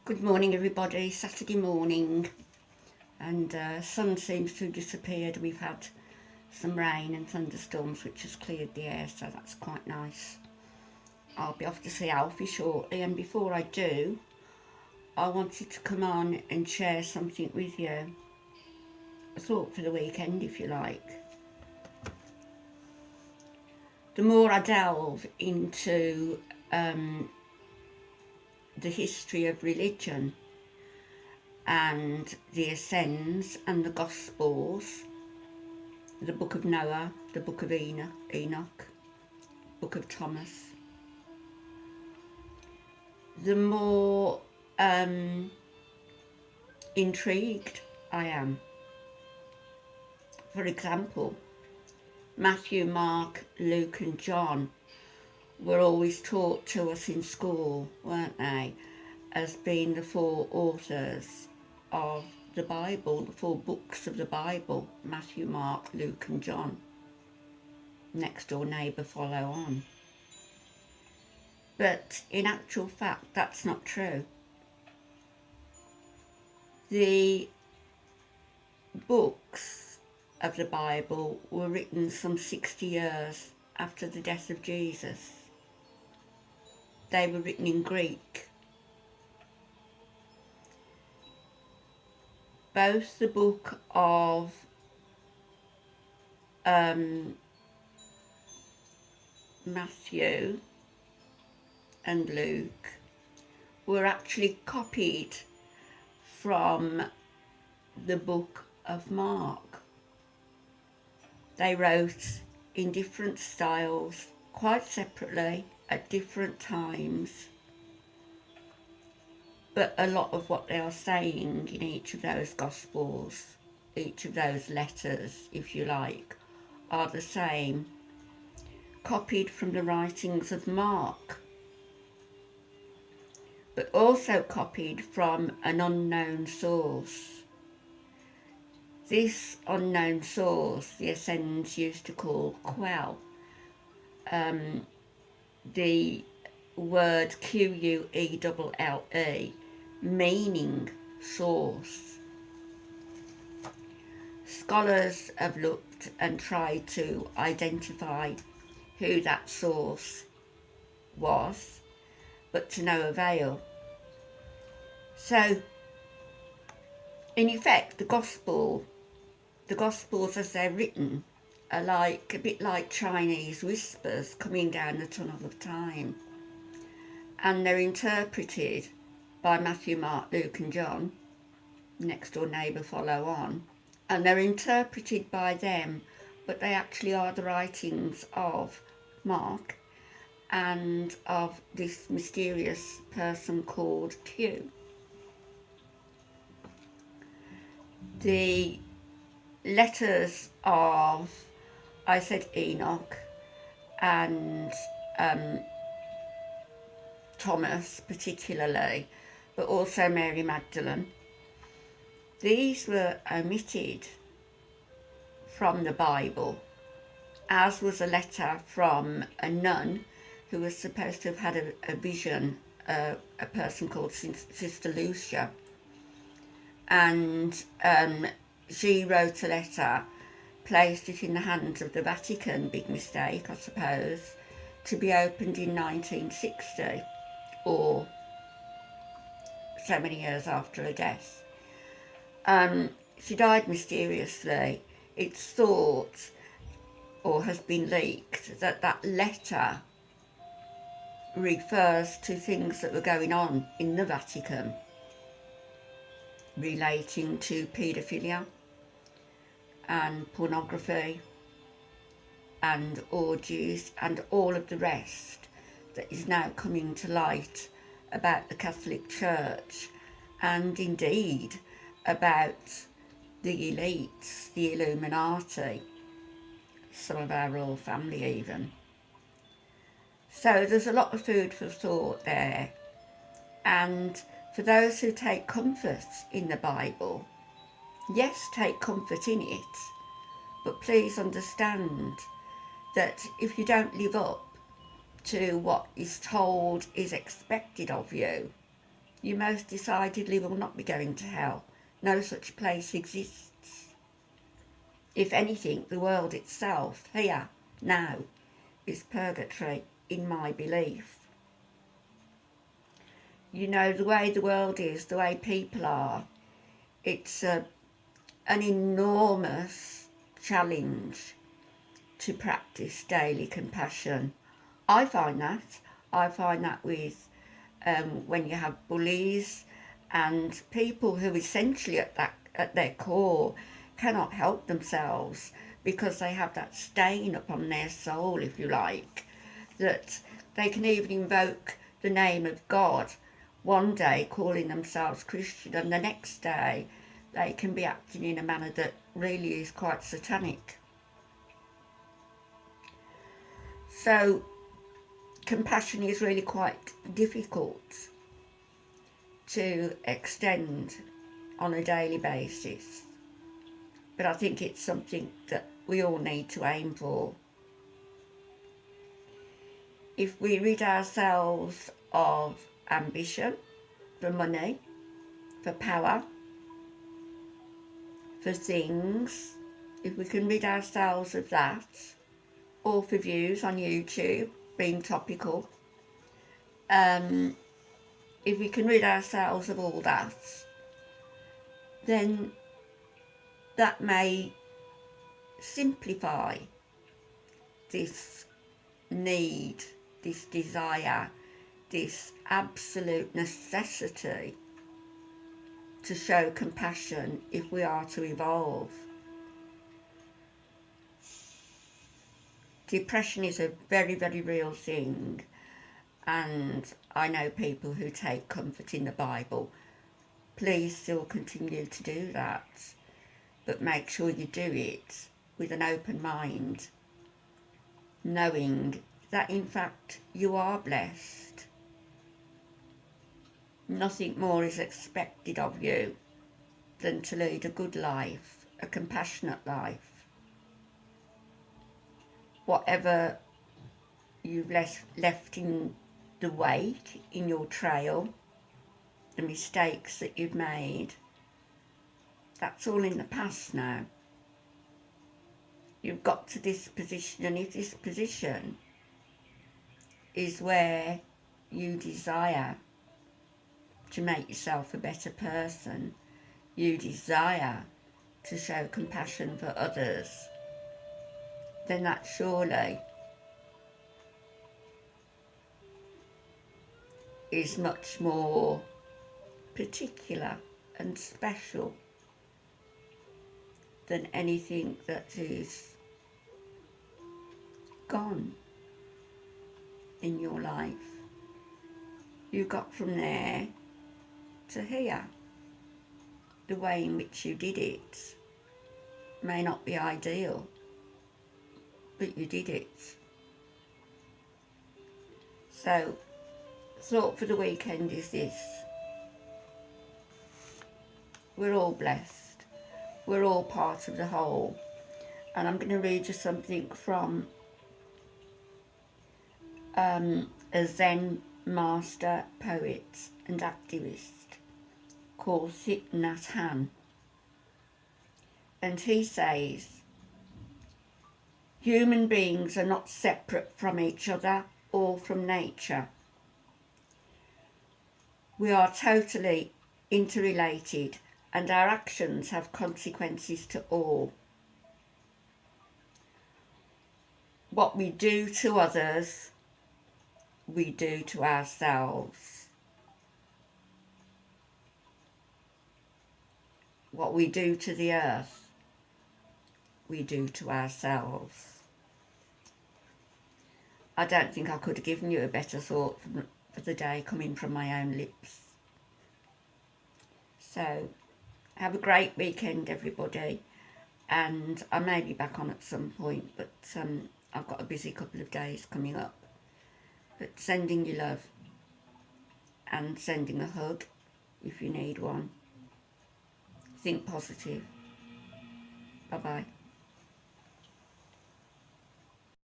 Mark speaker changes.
Speaker 1: Good morning everybody, Saturday morning, and sun seems to have disappeared. We've had some rain and thunderstorms which has cleared the air, so that's quite nice. I'll be off to see Alfie shortly, and before I do, I wanted to come on and share something with you. A thought for the weekend, if you like. The more I delve into the history of religion and the Ascends and the Gospels, the Book of Noah, the Book of Enoch, Book of Thomas, the more intrigued I am. For example, Matthew, Mark, Luke and John were always taught to us in school, weren't they, as being the four authors of the Bible, the four books of the Bible: Matthew, Mark, Luke and John. Next door neighbour follow on. But in actual fact, that's not true. The books of the Bible were written some 60 years after the death of Jesus. They were written in Greek. Both the book of Matthew and Luke were actually copied from the book of Mark. They wrote in different styles, quite separately, at different times, but a lot of what they are saying in each of those Gospels, each of those letters, if you like, are the same, copied from the writings of Mark, but also copied from an unknown source. This unknown source, the Ascends used to call Quell. The word Quelle, meaning source. Scholars have looked and tried to identify who that source was, but to no avail. So, in effect, the Gospels as they're written are like a bit like Chinese whispers coming down the tunnel of time, and they're interpreted by Matthew, Mark, Luke and John, next door neighbour follow on, and they're interpreted by them, but they actually are the writings of Mark and of this mysterious person called Q. The letters of, I said Enoch and Thomas particularly, but also Mary Magdalene, these were omitted from the Bible, as was a letter from a nun who was supposed to have had a vision, a person called Sister Lucia, and she wrote a letter, placed it in the hands of the Vatican, big mistake I suppose, to be opened in 1960, or so many years after her death. She died mysteriously. It's thought, or has been leaked, that that letter refers to things that were going on in the Vatican relating to paedophilia and pornography and orgies and all of the rest that is now coming to light about the Catholic Church, and indeed about the elites, the Illuminati, some of our royal family even. So there's a lot of food for thought there, and for those who take comfort in the Bible, yes, take comfort in it, but please understand that if you don't live up to what is told is expected of you, you most decidedly will not be going to hell. No such place exists. If anything, the world itself, here, now, is purgatory, in my belief. You know, the way the world is, the way people are, it's an enormous challenge to practice daily compassion. I find that with when you have bullies and people who essentially at their core cannot help themselves because they have that stain upon their soul, if you like, that they can even invoke the name of God one day calling themselves Christian, and the next day they can be acting in a manner that really is quite satanic. So compassion is really quite difficult to extend on a daily basis, but I think it's something that we all need to aim for. If we rid ourselves of ambition for money, for power, for things, if we can rid ourselves of that, or for views on YouTube, being topical, if we can rid ourselves of all that, then that may simplify this need, this desire, this absolute necessity to show compassion if we are to evolve. Depression is a very, very real thing, and I know people who take comfort in the Bible. Please still continue to do that, but make sure you do it with an open mind, knowing that in fact you are blessed. Nothing more is expected of you than to lead a good life, a compassionate life. Whatever you've left in the wake, in your trail, the mistakes that you've made, that's all in the past now. You've got to this position, and if this position is where you desire to make yourself a better person, you desire to show compassion for others, then that surely is much more particular and special than anything that is gone in your life. You got from there to here. The way in which you did it may not be ideal, but you did it. So, thought for the weekend is this: we're all blessed, we're all part of the whole. And I'm going to read you something from a Zen master, poet and activist called Thich Nhat Hanh. And he says, human beings are not separate from each other or from nature. We are totally interrelated, and our actions have consequences to all. What we do to others, we do to ourselves. What we do to the earth, we do to ourselves. I don't think I could have given you a better thought for the day coming from my own lips. So, have a great weekend, everybody, and I may be back on at some point, but I've got a busy couple of days coming up. But sending you love, and sending a hug if you need one. Think positive. Bye-bye.